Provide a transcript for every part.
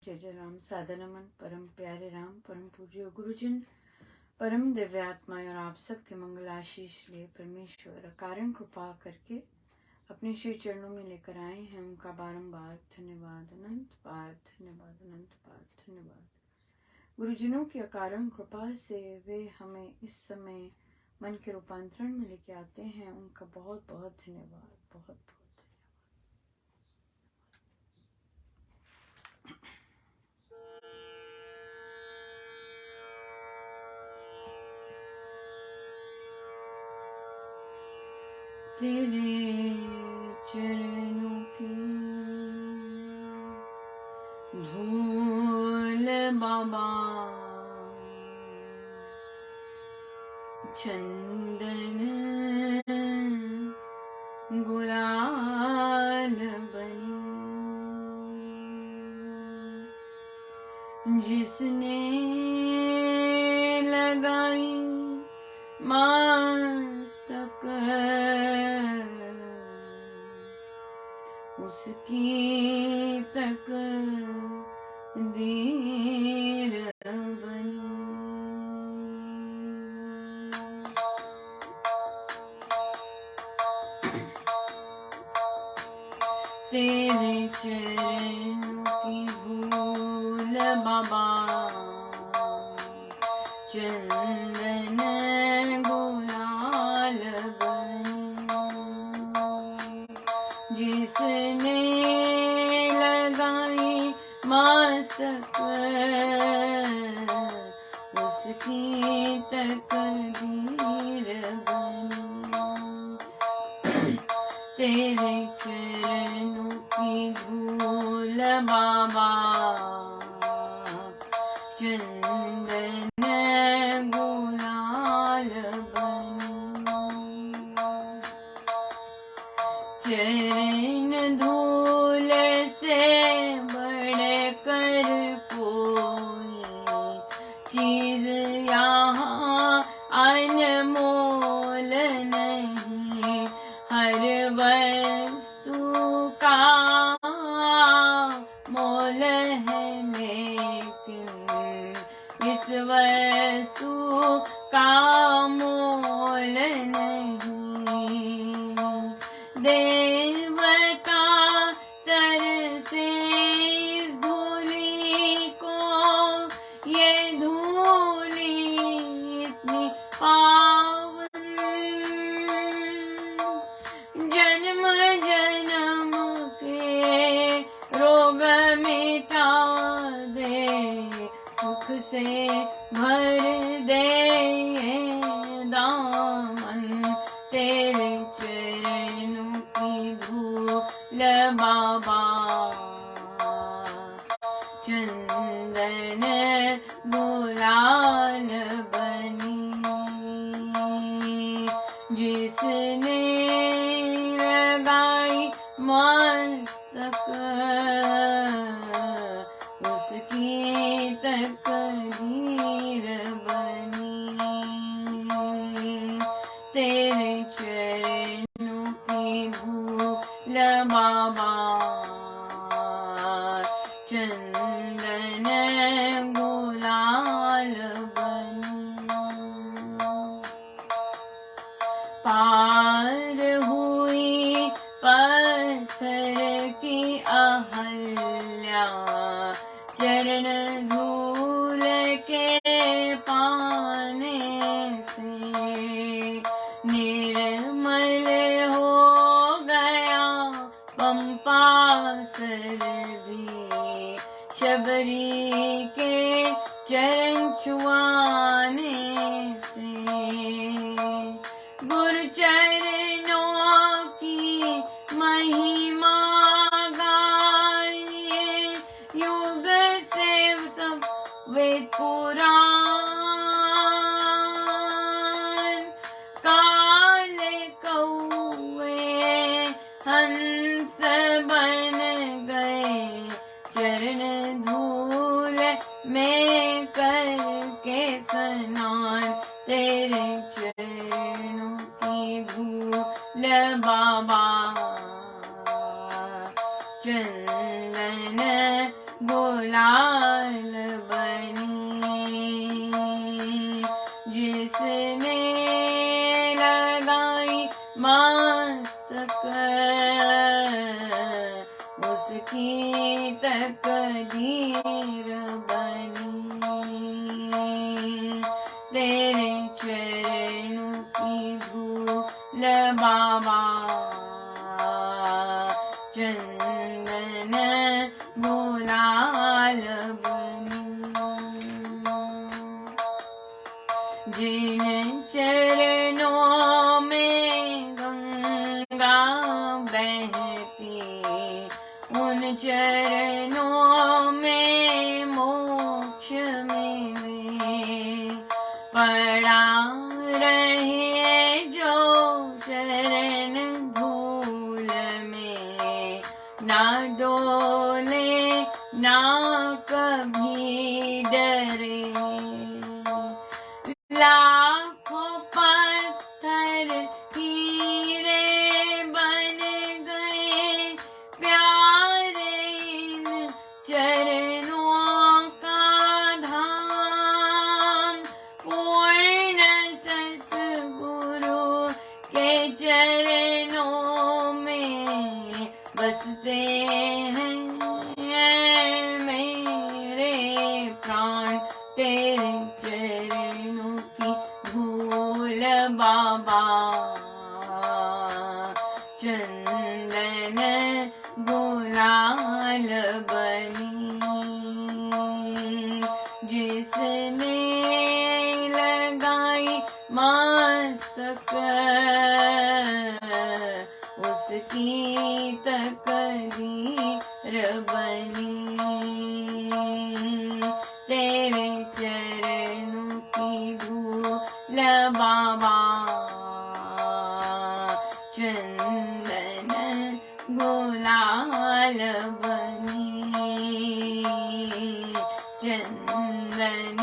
जय जय राम। सादर नमन परम प्यारे राम परम पूज्य गुरुजन परम दिव्य आत्माएं और आप सबके मंगल आशीष लिए परमेश्वर कारण कृपा करके अपने श्री चरणों में लेकर आए हैं। उनका बारंबार धन्यवाद, अनंत बार धन्यवाद, अनंत बार धन्यवाद। गुरुजनों की अकारण कृपा से वे हमें इस समय मन के रूपांतरण में लेके आते हैं। उनका बहुत बहुत धन्यवाद, बहुत बहुत। तेरे चरणों की धूल बाबा, चंदन गुलाल बनी, जिसने लगाई मस्तक उसकी तकदीर बनी। तेरे चरणों की धूल बाबा, चंदन गुलाल बनी, जिसने लगाई मस्तक उसकी तकदीर बनी। तेरे चरणों की धूल बाबा, चंदन गुलाल बनी, चरण धूल से बढ़कर कोई चीज यहाँ अनमोल नहीं। हर वस्तु का मोल है, लेकिन इस वस्तु का मोल नहीं। देवता तरसे इस धूली को, ये धूली इतनी पावन, जन्म जन्म के रोग मिटा दे, सुख से भर दे दामन। तेरे चरणों की धूल बाबा, चंदन गुलाल बनी, जिसने लगाई मस्तक उसकी तकदीर बनी। तेरे चरणों की धूल बाबा, चंदन गुलाल बनी, पार हुई पत्थर की अहल्या, चरण धूल के पाने से निर्मल हो गया पंपासर भी। शबरी के चरण छुआने से गुरु चरणों की महिमा गाए, युग से सब वेद पुराण। काले कौवे हंस बन गए, चरण धूल में करके स्नान। तेरे चरणों की धूल बाबा, चंदन गुलाल गुलाल बनी, जिसने लगाई मस्तक उसकी तकदीर बनी। तेरे चरणों की धूल बाबा चंदन गुलाल बनी। जिन चरणों में गंगा बहती उन चरणों में मोक्ष मिले। पड़ा रहे जो चरण धूल में, ना डोले ना कभी डरे। लाखों पत्थर हीरे बन गए प्यारे इन चरणों का धाम। पूर्ण सतगुरु के चरणों में बसते हैं मेरे प्राण। तेरे चरणों की धूल बाबा चंदन गुलाल बनी। जिसने लगाई मस्तक उसकी तकदीर बनी। तेरे चरणों की धूल बाबा चंदन गुलाल बनी। चंदन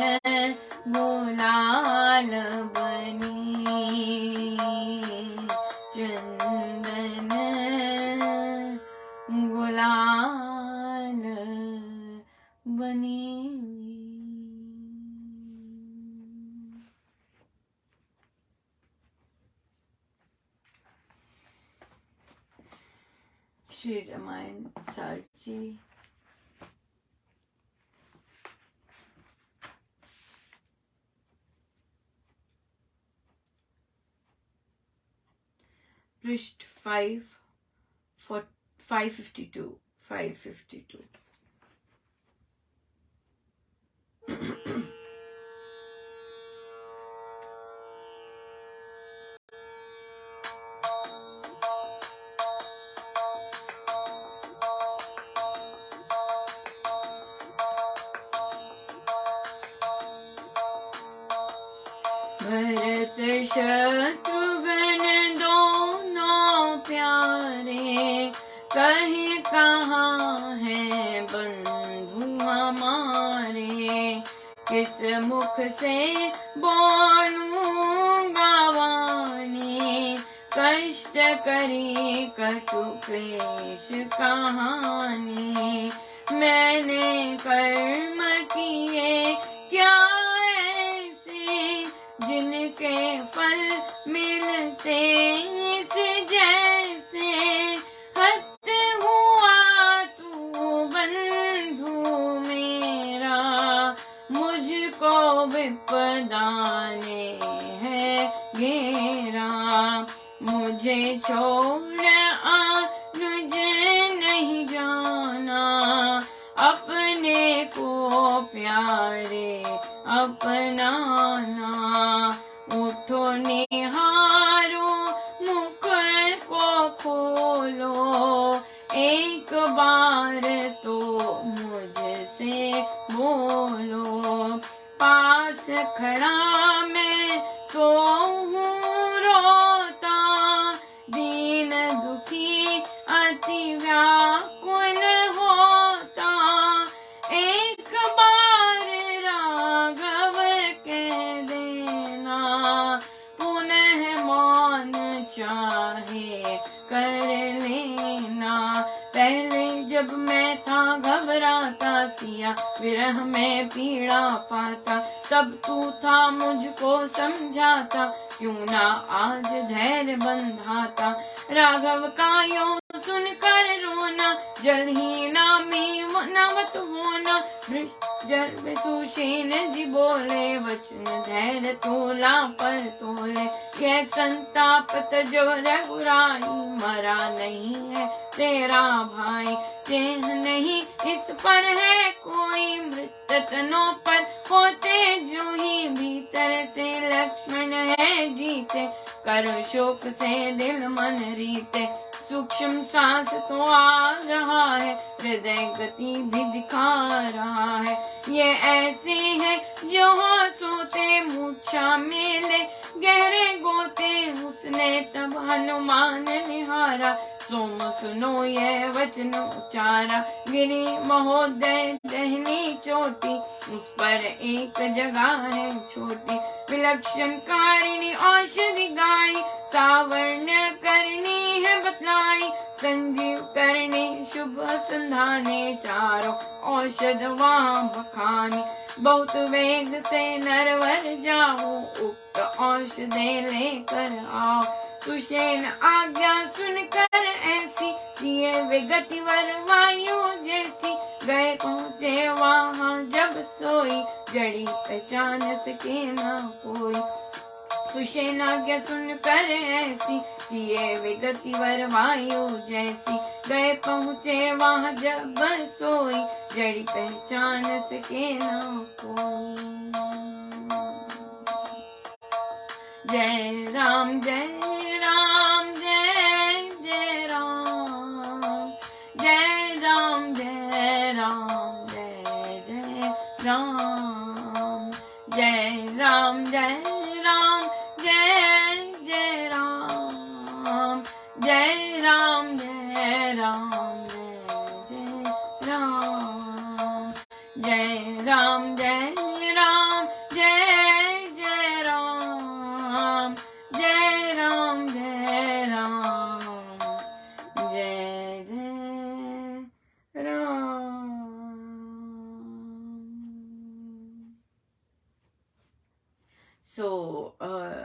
गुलाल बनी। चंदन गुलाल बनी। श्री रामायण सारची। पृष्ठ 552। भरत शत्रुघ्न दोनों प्यारे, कहीं कहाँ है बंधु हमारे। किस मुख से बोलूंगा वाणी, कष्ट करी कटु क्लेश कहानी। मैंने कर्म किए क्या जिनके फल मिलते इस जैसे। हत हुआ तू बंधु मेरा, मुझको विपदा ने है घेरा। मुझे छोड़ अनुज नहीं जाना, अपने को प्यारे अपनाना। उठो निहारो मुख को खोलो, एक बार तो मुझसे बोलो। पास खड़ा मैं तो हूँ रोता, दीन दुखी अति व्याकुल होता। एक बार राघव कह देना, पुनः मौन चाहे कर लेना। पहले जब मैं था घबराता सिया, विरह में पीड़ा पाता, तब तू था मुझको समझाता, क्यों ना आज धैर्य बंधाता। राघव का यूं सुनकर रोना, जल ही नामी नवत होना। जल सुषेण जी बोले, वचन धैर्य तोला पर तोले। यह संताप तजो रघुराई, मरा नहीं है तेरा भाई। चैन नहीं इस पर है कोई, मृत तनों पर होते जो ही। भीतर से लक्ष्मण है जीते, कर शोक से दिल मन रीते। सूक्ष्म सांस तो आ रहा है, हृदय गति भी दिखा रहा है। ये ऐसे है जो हो सोते, मूर्छा मेले गहरे गोते। उसने तब हनुमान निहारा, सोम सुनो ये वचन उचारा। गिरी महोदय दहनी चोटी, उस पर एक जगह है छोटी। विलक्षण कारिणी औषधि गाई, सावर्ण्य करनी है बतलाई। संजीव करनी शुभ संधाने, चारों औषध वहाँ बखानी। बहुत वेग से नरवर जाओ, उक्त औषधे लेकर आओ। सुषेण आज्ञा सुनकर ऐसी, किए वे गतिवर वायु जैसी। गए पहुँचे वहाँ जब सोई, जड़ी पहचान सके ना कोई। सुषेण आज्ञा सुनकर ऐसी, किए वे गतिवर वायु जैसी। गए पहुँचे वहाँ जब सोई, जड़ी पहचान सके ना कोई। जय राम जय राम जय जय राम। जय राम जय राम जय जय राम। जय राम जय राम जय जय राम। जय राम जय राम जय जय राम। जय राम जय राम जय जय राम। जय राम जय राम जय जय राम।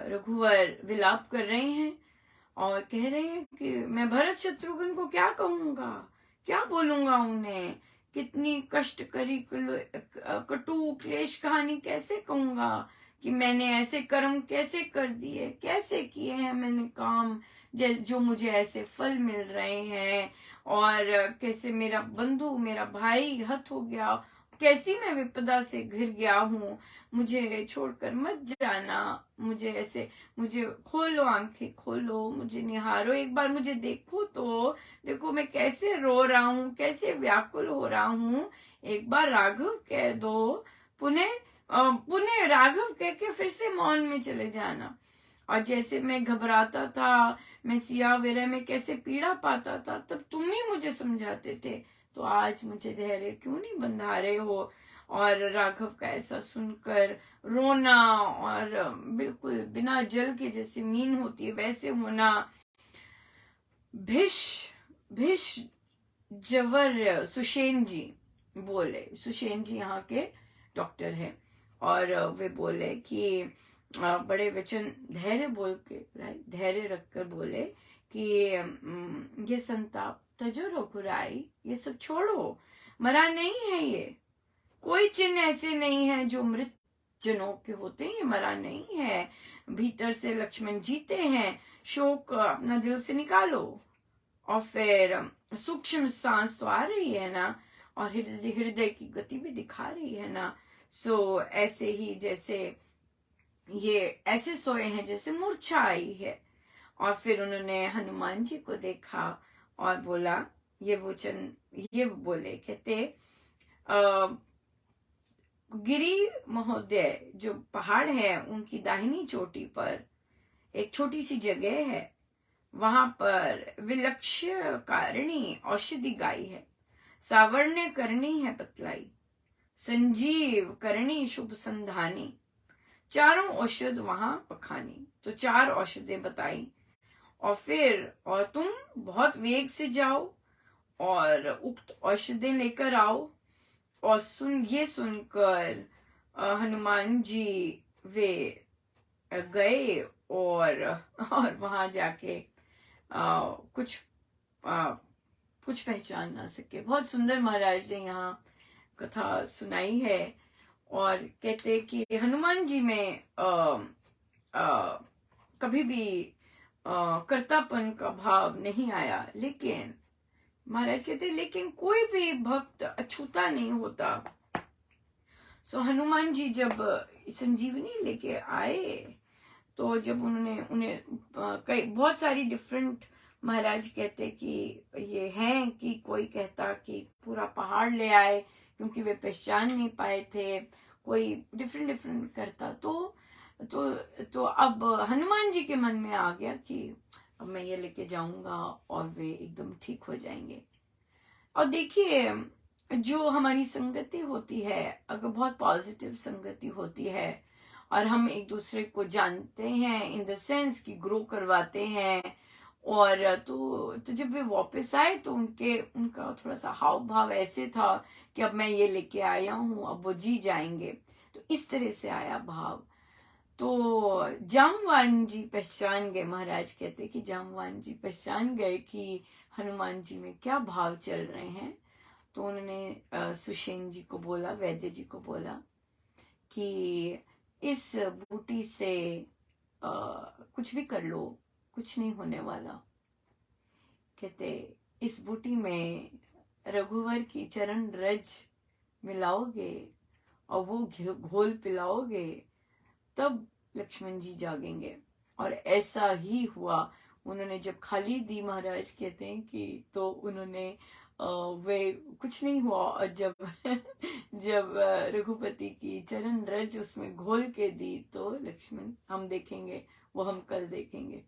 रघुवर विलाप कर रहे हैं और कह रहे हैं कि मैं भरत शत्रुघ्न को क्या कहूंगा, क्या बोलूंगा उन्हें। कितनी कष्ट करी कटु क्लेश कहानी कैसे कहूंगा कि मैंने ऐसे कर्म कैसे कर दिए, कैसे किए हैं मैंने काम जो मुझे ऐसे फल मिल रहे हैं। और कैसे मेरा बंधु मेरा भाई हत हो गया, कैसी मैं विपदा से घिर गया हूँ। मुझे छोड़कर मत जाना, मुझे ऐसे, मुझे खोलो आंखें खोलो, मुझे निहारो, एक बार मुझे देखो तो देखो मैं कैसे रो रहा हूँ, कैसे व्याकुल हो रहा हूँ। एक बार राघव कह दो, पुनः राघव कह के फिर से मौन में चले जाना। और जैसे मैं घबराता था, मैं सिया विरह में कैसे पीड़ा पाता था, तब तुम ही मुझे समझाते थे, तो आज मुझे धैर्य क्यों नहीं बंधा रहे हो। और राघव का ऐसा सुनकर रोना और बिल्कुल बिना जल के जैसे मीन होती है वैसे होना। भिष जवर सुषेण जी बोले, सुषेण जी यहाँ के डॉक्टर हैं, और वे बोले कि बड़े वचन धैर्य बोल के, धैर्य रखकर बोले कि ये संताप तजो रघुराई, ये सब छोड़ो, मरा नहीं है ये। कोई चिन्ह ऐसे नहीं है जो मृत जनों के होते हैं, ये मरा नहीं है। भीतर से लक्ष्मण जीते हैं, शोक अपना दिल से निकालो। और फिर सूक्ष्म सांस तो आ रही है ना, और हृदय की गति भी दिखा रही है ना। सो ऐसे ही जैसे ये ऐसे सोए हैं जैसे मूर्छा आई है। और फिर उन्होंने हनुमान जी को देखा और बोला, ये बोले, कहते गिरी महोदय जो पहाड़ है उनकी दाहिनी चोटी पर एक छोटी सी जगह है, वहां पर विलक्षण कारिणी औषधि गाई है, सावर्ण्य करनी है बतलाई, संजीव करनी शुभ संधानी, चारों औषध वहां पखानी। तो 4 औषधें बताई। और तुम बहुत वेग से जाओ और उक्त औषधें लेकर आओ। और ये सुनकर हनुमान जी वे गए और वहां जाके कुछ कुछ पहचान ना सके। बहुत सुंदर महाराज ने यहाँ कथा सुनाई है और कहते कि हनुमान जी में कभी भी कर्तापन का भाव नहीं आया, लेकिन महाराज कहते लेकिन कोई भी भक्त अछूता नहीं होता। सो हनुमान जी जब संजीवनी लेके आए तो जब उन्होंने उन्हें कई बहुत सारी डिफरेंट, महाराज कहते कि ये हैं कि कोई कहता कि पूरा पहाड़ ले आए क्योंकि वे पहचान नहीं पाए थे, कोई डिफरेंट डिफरेंट करता। तो अब हनुमान जी के मन में आ गया कि अब मैं ये लेके जाऊंगा और वे एकदम ठीक हो जाएंगे। और देखिए जो हमारी संगति होती है, अगर बहुत पॉजिटिव संगति होती है और हम एक दूसरे को जानते हैं इन द सेंस कि ग्रो करवाते हैं, और तो जब वे वापस आए तो उनका थोड़ा सा हाव भाव ऐसे था कि अब मैं ये लेके आया हूं, अब वो जी जाएंगे, तो इस तरह से आया भाव। तो जामवान जी पहचान गए, महाराज कहते कि जामवान जी पहचान गए कि हनुमान जी में क्या भाव चल रहे हैं। तो उन्होंने सुषेण जी को बोला, वैद्य जी को बोला कि इस बूटी से कुछ भी कर लो, कुछ नहीं होने वाला। कहते इस बूटी में रघुवर की चरण रज मिलाओगे और वो घोल पिलाओगे, तब लक्ष्मण जी जागेंगे। और ऐसा ही हुआ। उन्होंने जब खाली दी, महाराज कहते हैं कि तो उन्होंने वे कुछ नहीं हुआ, और जब जब रघुपति की चरण रज उसमें घोल के दी तो लक्ष्मण, हम देखेंगे वो हम कल देखेंगे।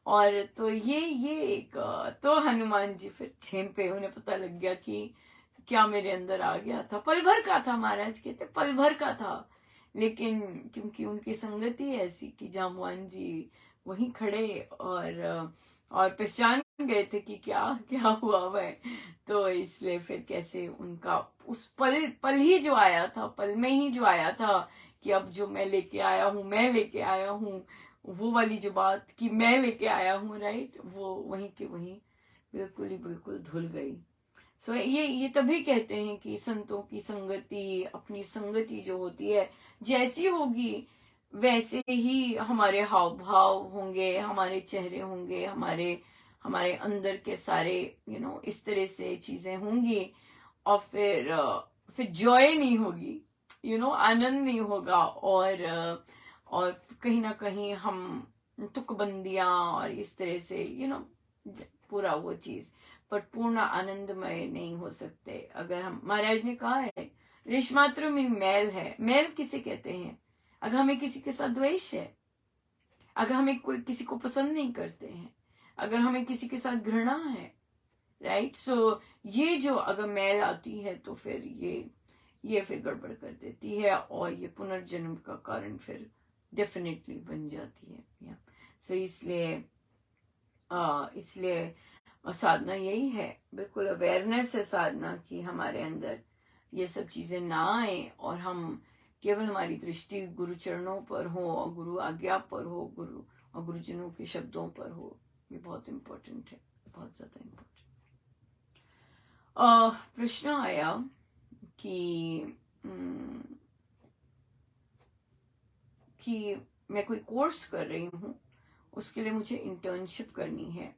और तो ये एक तो हनुमान जी फिर छेंपे, उन्हें पता लग गया कि क्या मेरे अंदर आ गया था। पल भर का था, महाराज कहते पल भर का था, लेकिन क्योंकि उनकी संगति ऐसी कि जामवान जी वहीं खड़े और पहचान गए थे कि क्या क्या हुआ वह, तो इसलिए फिर कैसे उनका उस पल ही जो आया था, पल में ही जो आया था कि अब जो मैं लेके आया हूँ, वो वाली जो बात कि मैं लेके आया हूँ, राइट, वो वहीं के वहीं बिल्कुल धुल गई। सो ये तभी कहते हैं कि संतों की संगति, अपनी संगति जो होती है जैसी होगी वैसे ही हमारे हाव भाव होंगे, हमारे चेहरे होंगे, हमारे अंदर के सारे इस तरह से चीजें होंगी। और फिर जॉय नहीं होगी, आनंद नहीं होगा, और कहीं ना कहीं हम तुकबंदियां और इस तरह से पूरा वो चीज, पर पूर्ण आनंदमय नहीं हो सकते। अगर हम, महाराज ने कहा है लेशमात्र में मैल है। मैल किसे कहते हैं? अगर हमें किसी के साथ द्वेष है, अगर हमें कोई किसी को पसंद नहीं करते हैं, अगर हमें किसी के साथ घृणा है, राइट, सो ये जो अगर मैल आती है तो फिर ये फिर गड़बड़ कर देती है और ये पुनर्जन्म का कारण फिर डेफिनेटली बन जाती है। सो इसलिए साधना यही है, बिल्कुल अवेयरनेस है साधना की हमारे अंदर ये सब चीजें ना आए और हम केवल हमारी दृष्टि गुरु चरणों पर हो और गुरु आज्ञा पर हो, गुरु और गुरुजनों के शब्दों पर हो। ये बहुत इम्पोर्टेंट है, बहुत ज्यादा इम्पोर्टेंट। प्रश्न आया कि मैं कोई कोर्स कर रही हूँ, उसके लिए मुझे इंटर्नशिप करनी है,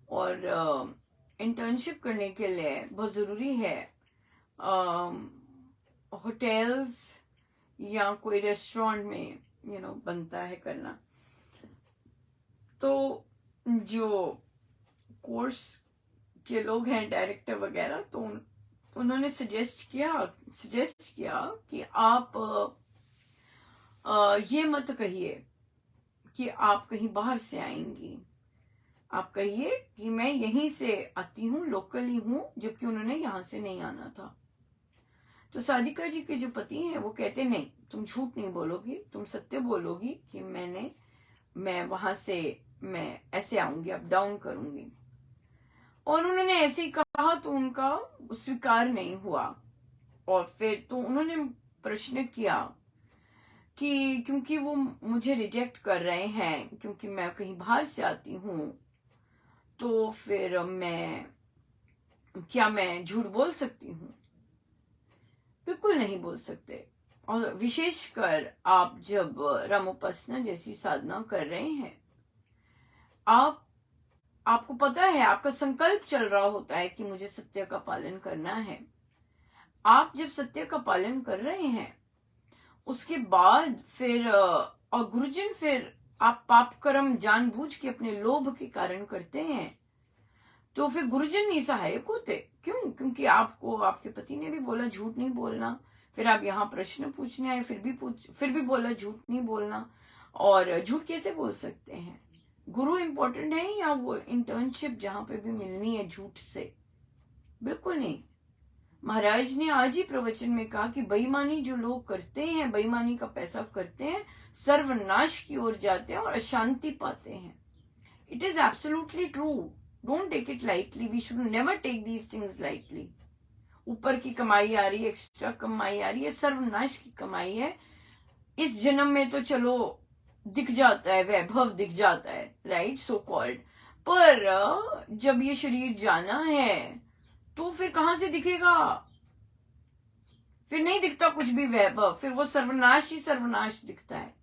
और इंटर्नशिप करने के लिए बहुत ज़रूरी है होटल्स या कोई रेस्टोरेंट में बनता है करना। तो जो कोर्स के लोग हैं, डायरेक्टर वगैरह, तो उन्होंने सजेस्ट किया कि आप ये मत कहिए कि आप कहीं बाहर से आएंगी, आप कहिए कि मैं यहीं से आती हूँ, लोकली हूँ, जबकि उन्होंने यहाँ से नहीं आना था। तो साधिका जी के जो पति हैं वो कहते नहीं, तुम झूठ नहीं बोलोगी, तुम सत्य बोलोगी कि मैं वहां से मैं ऐसे आऊंगी, अप डाउन करूंगी। और उन्होंने ऐसे ही कहा तो उनका स्वीकार नहीं हुआ। और फिर तो उन्होंने प्रश्न किया कि क्योंकि वो मुझे रिजेक्ट कर रहे हैं क्योंकि मैं कहीं बाहर से आती हूँ, तो फिर मैं झूठ बोल सकती हूँ? बिल्कुल नहीं बोल सकते। और विशेषकर आप जब रामोपासना जैसी साधना कर रहे हैं, आपको पता है, आपका संकल्प चल रहा होता है कि मुझे सत्य का पालन करना है। आप जब सत्य का पालन कर रहे हैं, उसके बाद फिर और गुरुजन, फिर आप पाप कर्म जानबूझ के अपने लोभ के कारण करते हैं, तो फिर गुरुजन नहीं सहायक होते। क्यों? क्योंकि आपको आपके पति ने भी बोला झूठ नहीं बोलना, फिर आप यहाँ प्रश्न पूछने आए, फिर भी बोला झूठ नहीं बोलना। और झूठ कैसे बोल सकते हैं? गुरु इंपॉर्टेंट है या वो इंटर्नशिप जहां पे भी मिलनी है झूठ से? बिल्कुल नहीं। महाराज ने आज ही प्रवचन में कहा कि बेईमानी जो लोग करते हैं, बेईमानी का पैसा करते हैं, सर्वनाश की ओर जाते हैं और अशांति पाते हैं। It is absolutely true. Don't take it lightly. We should never take these things lightly. ऊपर की कमाई आ रही है, एक्स्ट्रा कमाई आ रही है, सर्वनाश की कमाई है। इस जन्म में तो चलो दिख जाता है, वैभव दिख जाता है, राइट, सो कॉल्ड, पर जब ये शरीर जाना है तो फिर कहां से दिखेगा? फिर नहीं दिखता कुछ भी वैभव, फिर वो सर्वनाश ही सर्वनाश दिखता है,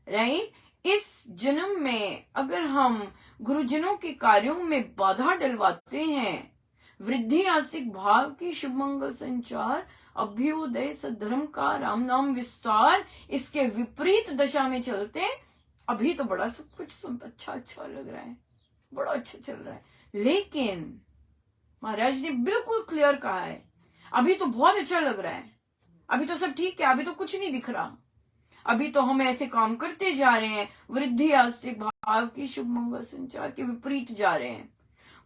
राइट। इस जन्म में अगर हम गुरुजनों के कार्यों में बाधा डलवाते हैं, वृद्धि आस्तिक भाव की शुभ मंगल संचार, अभ्युदय सद्धर्म का राम नाम विस्तार, इसके विपरीत दशा में चलते हैं। अभी तो बड़ा सब कुछ अच्छा लग रहा है, बड़ा अच्छा चल रहा है, लेकिन महाराज ने बिल्कुल क्लियर कहा है, अभी तो बहुत अच्छा लग रहा है, अभी तो सब ठीक है, अभी तो कुछ नहीं दिख रहा, अभी तो हम ऐसे काम करते जा रहे हैं, वृद्धि आस्तिक भाव की शुभ मंगल संचार के विपरीत जा रहे हैं,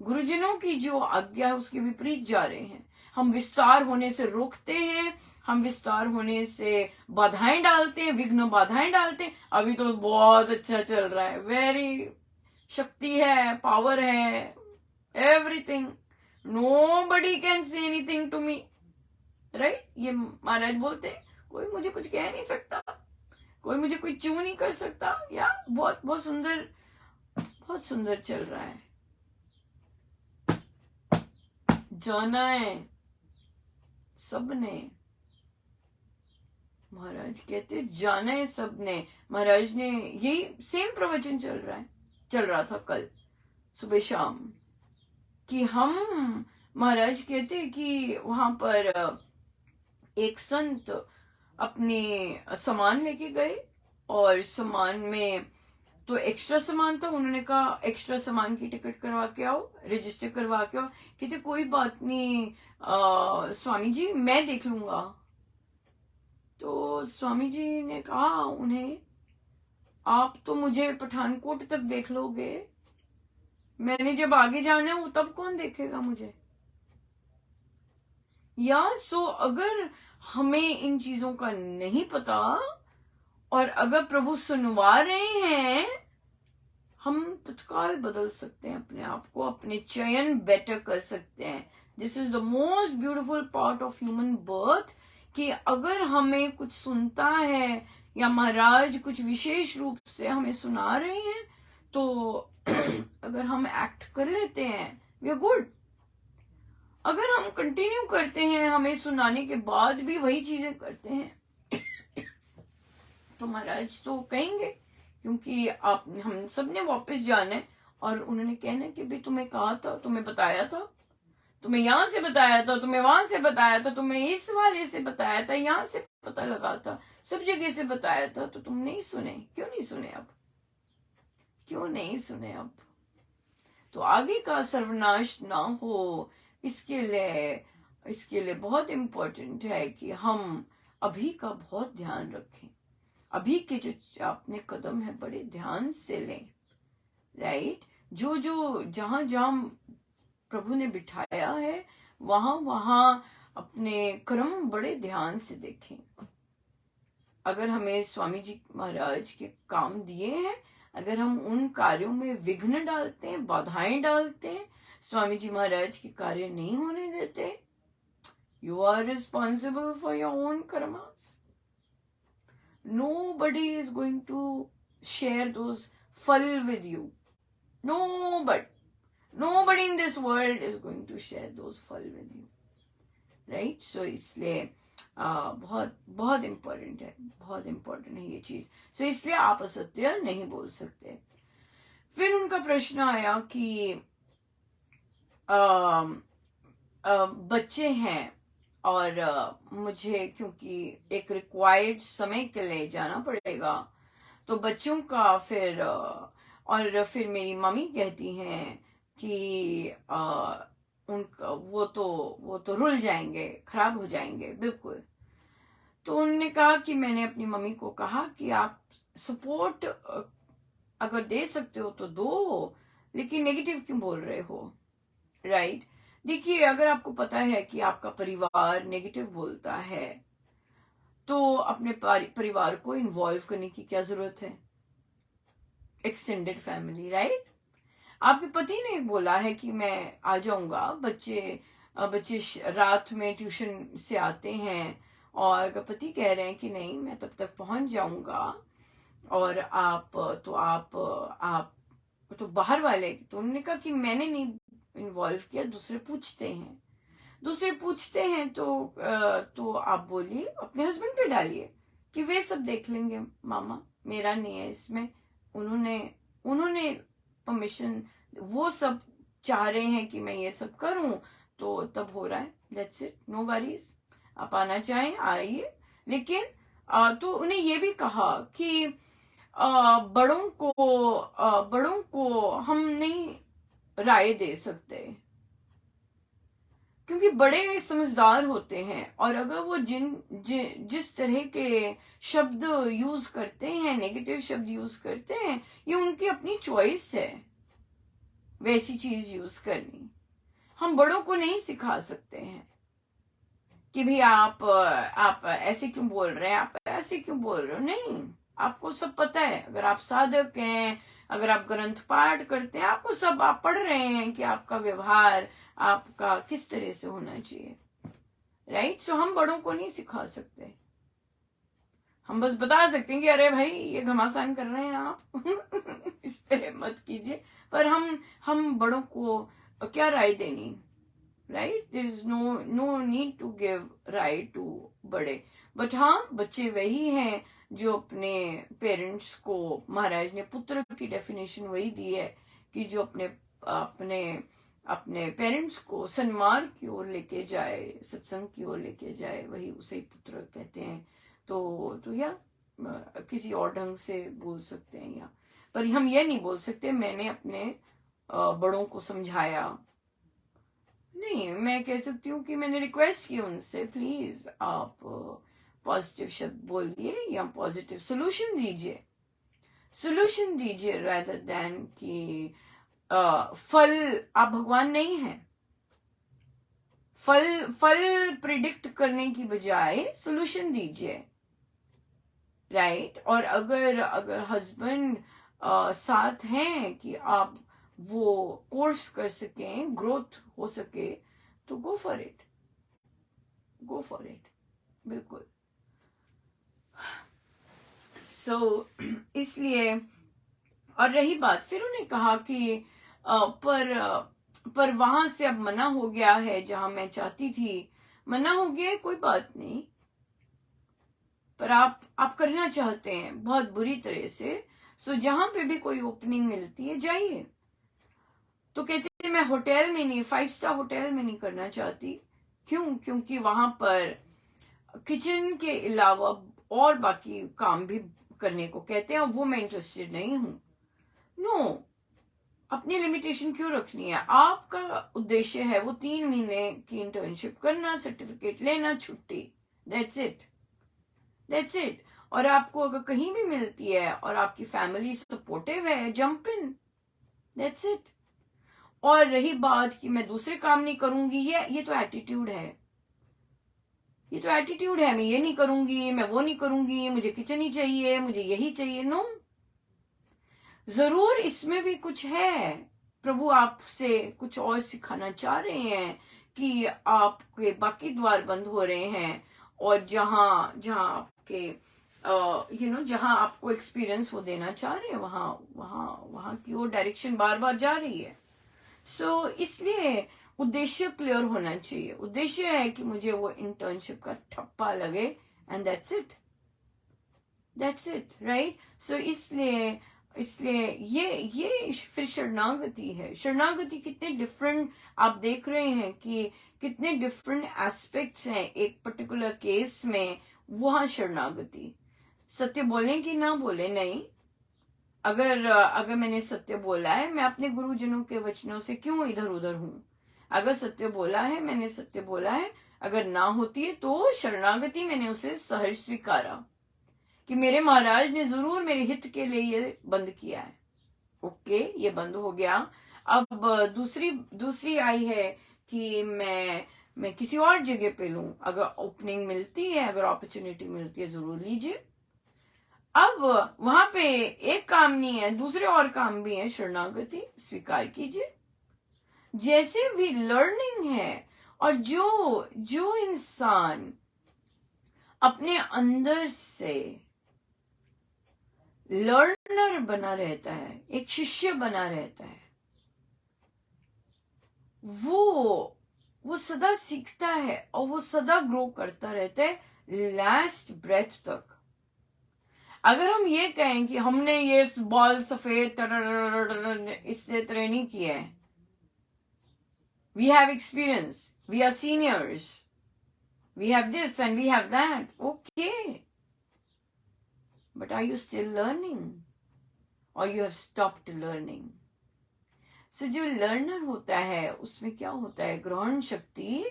गुरुजनों की जो आज्ञा है उसके विपरीत जा रहे हैं। हम विस्तार होने से रोकते हैं, हम विस्तार होने से बाधाएं डालते हैं, विघ्न बाधाएं डालते हैं। अभी तो बहुत अच्छा चल रहा है, वेरी शक्ति है, पावर है, everything, nobody can say anything to me, right. ये महाराज बोलते हैं, कोई मुझे कुछ कह नहीं सकता, कोई मुझे कोई चू नहीं कर सकता। या बहुत बहुत सुंदर चल रहा है। जाना है सबने, महाराज कहते जाना है सबने। महाराज ने यही सेम प्रवचन चल रहा था कल सुबह शाम, कि हम, महाराज कहते कि वहां पर एक संत अपने सामान लेके गए, और सामान में तो एक्स्ट्रा सामान था, उन्होंने कहा एक्स्ट्रा सामान की टिकट करवा के आओ, रजिस्टर करवा के आओ। कहते कोई बात नहीं स्वामी जी, मैं देख लूंगा। तो स्वामी जी ने कहा उन्हें, आप तो मुझे पठानकोट तक देख लोगे, मैंने जब आगे जाना हो तब कौन देखेगा मुझे? या सो अगर हमें इन चीजों का नहीं पता, और अगर प्रभु सुनवा रहे हैं, हम तत्काल बदल सकते हैं अपने आप को, अपने चयन बेटर कर सकते हैं। This is the most beautiful part of human birth, कि अगर हमें कुछ सुनता है या महाराज कुछ विशेष रूप से हमें सुना रहे हैं, तो अगर हम एक्ट कर लेते हैं, वी आर गुड। अगर हम कंटिन्यू करते हैं, हमें सुनाने के बाद भी वही चीजें करते हैं, तो महाराज तो कहेंगे, क्योंकि हम सब ने वापस जाना है, और उन्होंने कहना कि भाई तुम्हें कहा था, तुम्हें बताया था, तुम्हें यहां से बताया था, तुम्हें वहां से बताया था, तुम्हें इस वाले से बताया था, यहां से पता लगा था, सब जगह से बताया था, तो तुम नहीं सुने। क्यों नहीं सुने अब? क्यों नहीं सुने अब? तो आगे का सर्वनाश ना हो, इसके लिए बहुत इंपॉर्टेंट है कि हम अभी का बहुत ध्यान रखें। अभी के जो अपने कदम है बड़े ध्यान से लें, राइट। जो जहां जहां प्रभु ने बिठाया है, वहां अपने कर्म बड़े ध्यान से देखें। अगर हमें स्वामी जी महाराज के काम दिए हैं, अगर हम उन कार्यों में विघ्न डालते हैं, बाधाएं डालते हैं, स्वामी जी महाराज के कार्य नहीं होने देते, You are responsible for your own karmas. Nobody is going to share those phal with you. Nobody in this world is going to share those phal with you, right? So इसलिए बहुत बहुत इम्पोर्टेंट है, बहुत important है ये चीज. सो इसलिए आप असत्य नहीं बोल सकते. फिर उनका प्रश्न आया कि बच्चे हैं और मुझे क्योंकि एक रिक्वायर्ड समय के लिए जाना पड़ेगा, तो बच्चों का फिर और फिर मेरी मम्मी कहती हैं कि उनका वो तो रुल जाएंगे, खराब हो जाएंगे बिल्कुल. तो उन्होंने कहा कि मैंने अपनी मम्मी को कहा कि आप सपोर्ट अगर दे सकते हो तो दो, लेकिन नेगेटिव क्यों बोल रहे हो, राइट? देखिए, अगर आपको पता है कि आपका परिवार नेगेटिव बोलता है, तो अपने परिवार को इन्वॉल्व करने की क्या जरूरत है? Extended family, right? आपके पति ने बोला है कि मैं आ जाऊंगा, बच्चे रात में ट्यूशन से आते हैं, और अगर पति कह रहे हैं कि नहीं मैं तब तक पहुंच जाऊंगा, और आप तो बाहर वाले, तो उन्होंने कहा कि मैंने नहीं इन्वॉल्व किया, दूसरे पूछते हैं. तो आप बोलिए, अपने हस्बैंड पे डालिए कि वे सब देख लेंगे मामा, मेरा नहीं है इसमें. उन्होंने परमिशन, वो सब चाह रहे हैं कि मैं ये सब करूं, तो तब हो रहा है. That's it, no worries. आप आना चाहें आइए, लेकिन तो उन्हें ये भी कहा कि बड़ों को हम नहीं राय दे सकते, क्योंकि बड़े समझदार होते हैं, और अगर वो जिस तरह के शब्द यूज करते हैं, नेगेटिव शब्द यूज करते हैं, ये उनकी अपनी चॉइस है वैसी चीज यूज करनी. हम बड़ों को नहीं सिखा सकते हैं कि भाई आप ऐसे क्यों बोल रहे हैं, आप ऐसे क्यों बोल रहे हो. नहीं, आपको सब पता है. अगर आप साधक हैं, अगर आप ग्रंथ पाठ करते हैं, आपको सब, आप पढ़ रहे हैं कि आपका व्यवहार आपका किस तरह से होना चाहिए, राइट? सो हम बड़ों को नहीं सिखा सकते. हम बस बता सकते हैं कि अरे भाई ये घमासान कर रहे हैं आप इस तरह मत कीजिए. पर हम बड़ों को क्या राय देनी, right? There is no need to give right to बड़े. बट हाँ, बच्चे वही हैं जो अपने पेरेंट्स को, महाराज ने पुत्र की डेफिनेशन वही दी है कि जो अपने पेरेंट्स को सन्मार्ग की ओर लेके जाए, सत्संग की ओर लेके जाए, वही उसे पुत्र कहते हैं. तो या किसी और ढंग से बोल सकते हैं, या पर हम ये नहीं बोल सकते मैंने अपने बड़ों को समझाया. नहीं, मैं कह सकती हूँ कि मैंने रिक्वेस्ट की उनसे, प्लीज आप पॉजिटिव शब्द बोलिए या पॉजिटिव सोल्यूशन दीजिए rather than कि फल, आप भगवान नहीं हैं. फल प्रिडिक्ट करने की बजाय सोल्यूशन दीजिए, राइट? और अगर हस्बैंड साथ हैं कि आप वो कोर्स कर सकें, ग्रोथ हो सके, तो गो फॉर इट, बिल्कुल. इसलिए, और रही बात, फिर उन्हें कहा कि पर वहां से अब मना हो गया है, जहां मैं चाहती थी मना हो गया है, कोई बात नहीं, पर आप करना चाहते हैं बहुत बुरी तरह से. सो जहां पे भी कोई ओपनिंग मिलती है जाइए. तो कहते हैं मैं होटल में नहीं, 5 स्टार होटल में नहीं करना चाहती. क्यों? क्योंकि वहां पर किचन के अलावा और बाकी काम भी करने को कहते हैं, और वो मैं इंटरेस्टेड नहीं हूं. नो, अपनी लिमिटेशन क्यों रखनी है? आपका उद्देश्य है वो 3 महीने की इंटर्नशिप करना, सर्टिफिकेट लेना, छुट्टी. That's it. और आपको अगर कहीं भी मिलती है और आपकी फैमिली सपोर्टिव है, जंप इन. That's it. और रही बात कि मैं दूसरे काम नहीं करूंगी, ये तो एटीट्यूड है. मैं ये नहीं करूंगी, मैं वो नहीं करूंगी, मुझे किचन ही चाहिए, मुझे यही चाहिए. नो, जरूर इसमें भी कुछ है. प्रभु आपसे कुछ और सिखाना चाह रहे हैं कि आपके बाकी द्वार बंद हो रहे हैं, और जहां जहां आपके जहां आपको एक्सपीरियंस वो देना चाह रहे हैं, वहां वहां वहां की वो डायरेक्शन बार बार जा रही है। सो इसलिए उद्देश्य क्लियर होना चाहिए। उद्देश्य है कि मुझे वो इंटर्नशिप का ठप्पा लगे, एंड दैट्स इट राइट। सो इसलिए इसलिए ये फिर शरणागति है। शरणागति कितने डिफरेंट आप देख रहे हैं कि कितने डिफरेंट एस्पेक्ट्स हैं एक पर्टिकुलर केस में। वहां शरणागति, सत्य बोले कि ना बोले, नहीं, अगर मैंने सत्य बोला है, मैं अपने गुरुजनों के वचनों से क्यों इधर उधर हूं। अगर सत्य बोला है, मैंने सत्य बोला है, अगर ना होती है तो शरणागति मैंने उसे सहज स्वीकारा कि मेरे महाराज ने जरूर मेरे हित के लिए ये बंद किया है। ओके, ये बंद हो गया। अब दूसरी आई है कि मैं किसी और जगह पे लूं। अगर ओपनिंग मिलती है, अगर अपॉर्चुनिटी मिलती है, जरूर लीजिए। अब वहां पे एक काम नहीं है, दूसरे और काम भी है। शरणागति स्वीकार कीजिए, जैसे भी लर्निंग है। और जो इंसान अपने अंदर से लर्नर बना रहता है, एक शिष्य बना रहता है, वो सदा सीखता है और वो सदा ग्रो करता रहता है लास्ट ब्रेथ तक। अगर हम ये कहें कि हमने ये बॉल सफेद इससे ट्रेनिंग किया है, we have experience, we are seniors, we have this and we have that, okay, but are you still learning और you have stopped learning? So जो लर्नर होता है उसमें क्या होता है, ग्रहण शक्ति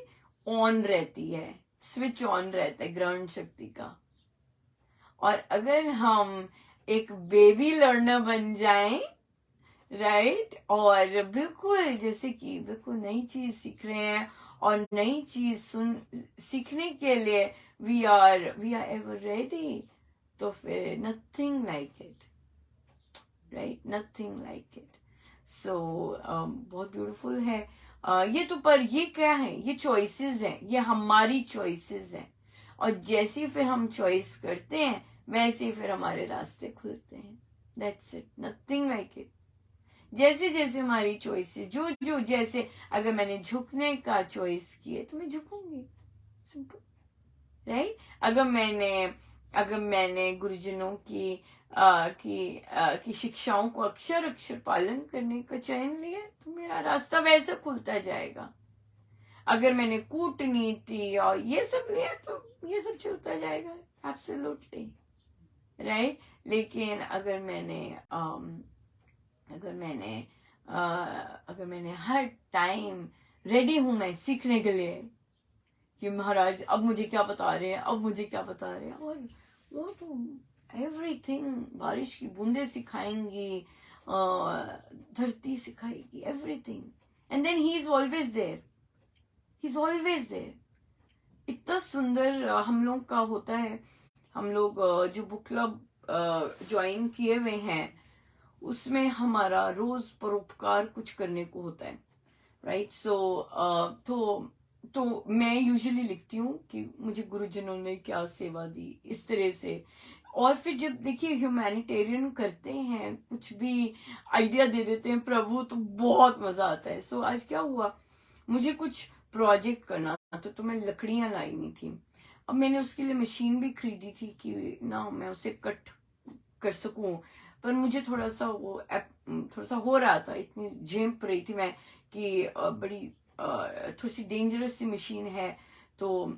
ऑन रहती है, स्विच ऑन रहता है ग्रहण शक्ति का। और अगर हम एक बेबी लर्नर बन जाएं, राइट, और बिल्कुल जैसे कि बिल्कुल नई चीज सीख रहे हैं और नई चीज सीखने के लिए वी आर एवर रेडी, तो फिर nothing like it, right, nothing like it. So बहुत ब्यूटीफुल है। ये तो, पर ये क्या है, ये चॉइसेस हैं, ये हमारी चॉइसेस हैं। और जैसे फिर हम चॉइस करते हैं वैसे ही फिर हमारे रास्ते खुलते हैं। That's it, nothing like it. जैसे जैसे हमारी चॉइसेस, जो जैसे अगर मैंने झुकने का चॉइस किया तो मैं झुकूंगी, सिंपल, राइट। अगर मैंने गुरुजनों की शिक्षाओं को अक्षर अक्षर पालन करने का चयन लिया तो मेरा रास्ता वैसे खुलता जाएगा। अगर मैंने कूटनीति और ये सब लिया तो ये सब चलता जाएगा, एब्सोल्युटली, राइट। लेकिन अगर मैंने हर टाइम रेडी हूं मैं सीखने के लिए कि महाराज अब मुझे क्या बता रहे हैं, अब मुझे क्या बता रहे हैं, और वो तो एवरीथिंग, बारिश की बूंदे सिखाएंगी, धरती सिखाएगी, everything, and then he is always there, he is always there. इतना सुंदर हम लोग का होता है। हम लोग जो बुक क्लब ज्वाइन किए हुए हैं उसमें हमारा रोज परोपकार कुछ करने को होता है, राइट। सो तो मैं यूजुअली लिखती हूँ कि मुझे गुरुजनों ने क्या सेवा दी, इस तरह से। और फिर जब देखिए ह्यूमैनिटेरियन करते हैं, कुछ भी आइडिया दे देते हैं प्रभु, तो बहुत मजा आता है। सो आज क्या हुआ, मुझे कुछ प्रोजेक्ट करना था तो मैं लकड़ियां लाई नहीं थी। अब मैंने उसके लिए मशीन भी खरीदी थी कि ना मैं उसे कट कर सकूं, पर मुझे थोड़ा सा हो रहा था, इतनी झेप रही थी मैं कि बड़ी थोड़ी सी डेंजरस सी मशीन है। तो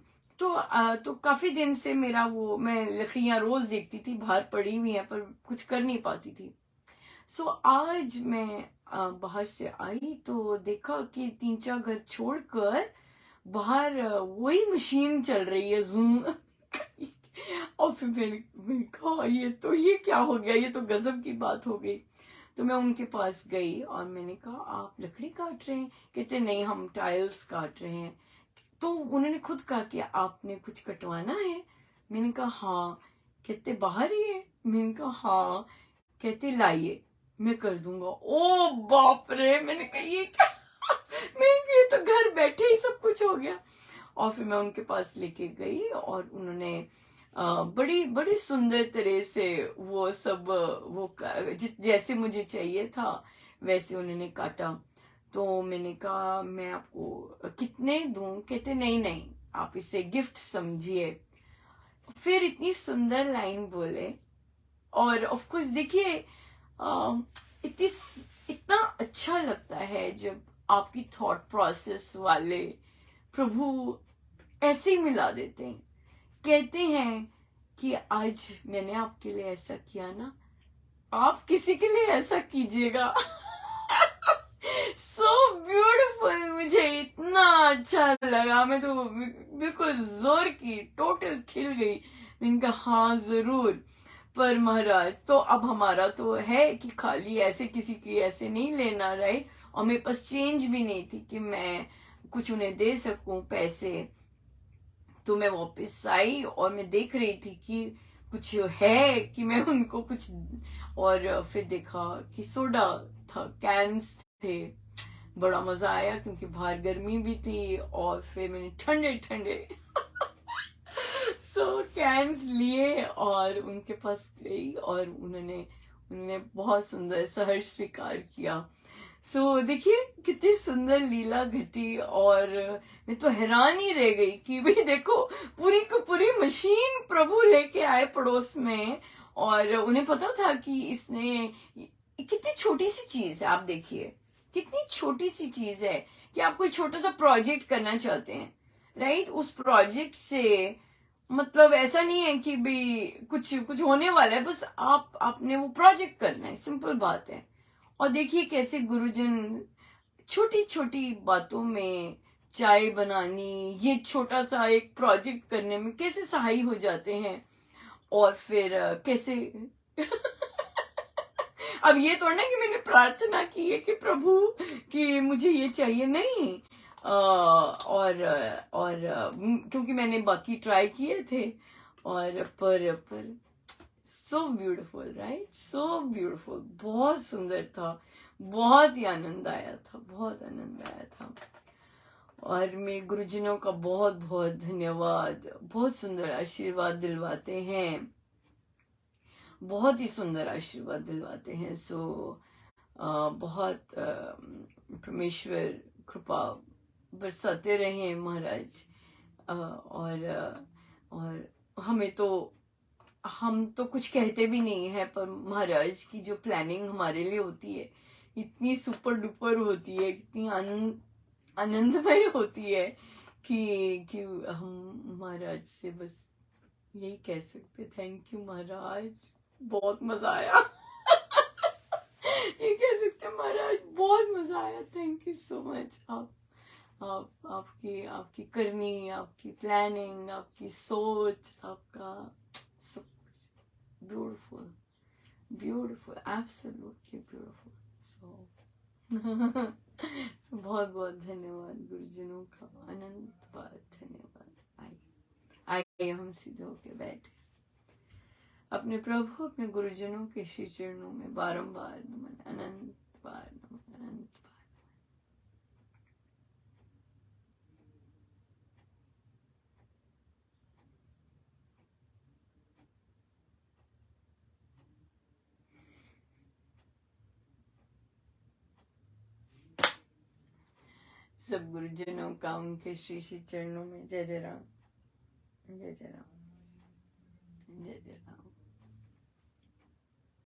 काफी दिन से मेरा मैं लकड़ियां रोज देखती थी, बाहर पड़ी हुई हैं, पर कुछ कर नहीं पाती थी। सो आज मैं बाहर से आई तो देखा कि 3-4 घर छोड़कर बाहर वही मशीन चल रही है, जूम। और फिर मैंने कहा ये क्या हो गया, ये तो गजब की बात हो गई। तो मैं उनके पास गई और मैंने कहा आप लकड़ी काट रहे हैं? कहते नहीं, हम टाइल्स काट रहे हैं। तो उन्होंने खुद कहा कि आपने कुछ कटवाना है? मैंने कहा हाँ। कहते बाहर ही है? मैंने कहा हाँ। कहते लाइए मैं कर दूंगा। ओ बाप रे, मैंने कहा ये क्या मैं ये तो घर बैठे ही सब कुछ हो गया। और फिर मैं उनके पास लेके गई और उन्होंने बड़ी बड़ी सुंदर तरह से वो सब जैसे मुझे चाहिए था वैसे उन्होंने काटा। तो मैंने कहा मैं आपको कितने दूं, कहते नहीं नहीं आप इसे गिफ्ट समझिए। फिर इतनी सुंदर लाइन बोले। और ऑफ कोर्स देखिए इतनी इतना अच्छा लगता है जब आपकी थॉट प्रोसेस वाले प्रभु ऐसे ही मिला देते हैं। कहते हैं कि आज मैंने आपके लिए ऐसा किया ना, आप किसी के लिए ऐसा कीजिएगा। सो ब्यूटीफुल, मुझे इतना अच्छा लगा। मैं तो बिल्कुल जोर की टोटल खिल गई। मैंने कहा हाँ जरूर। पर महाराज तो अब हमारा तो है कि खाली ऐसे किसी की ऐसे नहीं लेना, राइट। और मेरे पास चेंज भी नहीं थी कि मैं कुछ उन्हें दे सकूं पैसे। तो मैं वापस आई और मैं देख रही थी कि कुछ है कि मैं उनको कुछ। और फिर देखा कि सोडा था, कैंस थे। बड़ा मजा आया क्योंकि बाहर गर्मी भी थी। और फिर मैंने ठंडे ठंडे कैंस लिए और उनके पास गई और उन्होंने उन्होंने बहुत सुंदर सहर्ष स्वीकार किया। देखिए कितनी सुंदर लीला घटी। और मैं तो हैरान ही रह गई कि भाई देखो पूरी को पूरी मशीन प्रभु लेके आए पड़ोस में। और उन्हें पता था कि इसने कितनी छोटी सी चीज है, आप देखिए कितनी छोटी सी चीज है कि आप कोई छोटा सा प्रोजेक्ट करना चाहते हैं, राइट। उस प्रोजेक्ट से मतलब ऐसा नहीं है कि भी कुछ कुछ होने वाला है, बस आपने वो प्रोजेक्ट करना है, सिंपल बात है। और देखिए कैसे गुरुजन छोटी छोटी बातों में चाय बनानी, ये छोटा सा एक प्रोजेक्ट करने में कैसे सहाय हो जाते हैं। और फिर कैसे अब ये तो ना कि मैंने प्रार्थना की है कि प्रभु कि मुझे ये चाहिए, नहीं। क्योंकि मैंने बाकी ट्राई किए थे। और पर so beautiful, right, so beautiful, बहुत सुंदर था। बहुत ही आनंद आया था, बहुत आनंद आया था। और मेरे गुरुजनों का बहुत बहुत धन्यवाद। बहुत सुंदर आशीर्वाद दिलवाते हैं, बहुत ही सुंदर आशीर्वाद दिलवाते हैं। बहुत परमेश्वर कृपा बरसाते रहे महाराज। और हमें तो हम तो कुछ कहते भी नहीं है, पर महाराज की जो प्लानिंग हमारे लिए होती है इतनी सुपर डुपर होती है, इतनी आनंदमय होती है कि हम महाराज से बस यही कह सकते थैंक यू महाराज, बहुत मजा आया। ये कह सकते महाराज बहुत मजा आया, थैंक यू सो मच। आपकी आपकी करनी, आपकी प्लानिंग, आपकी सोच, आपका सब ब्यूटीफुल, ब्यूटीफुल, एब्सोल्युटली ब्यूटीफुल। बहुत बहुत धन्यवाद गुरुजनों का, अनंत बार धन्यवाद। आइए हम सीधे होके बैठे, अपने प्रभु अपने गुरुजनों के श्री चरणों में बारंबार नमन, अनंत बार नमन, अनंत बार। सब गुरुजनों का उनके श्री श्री चरणों में जय जय राम, जय जय राम, जय जय राम।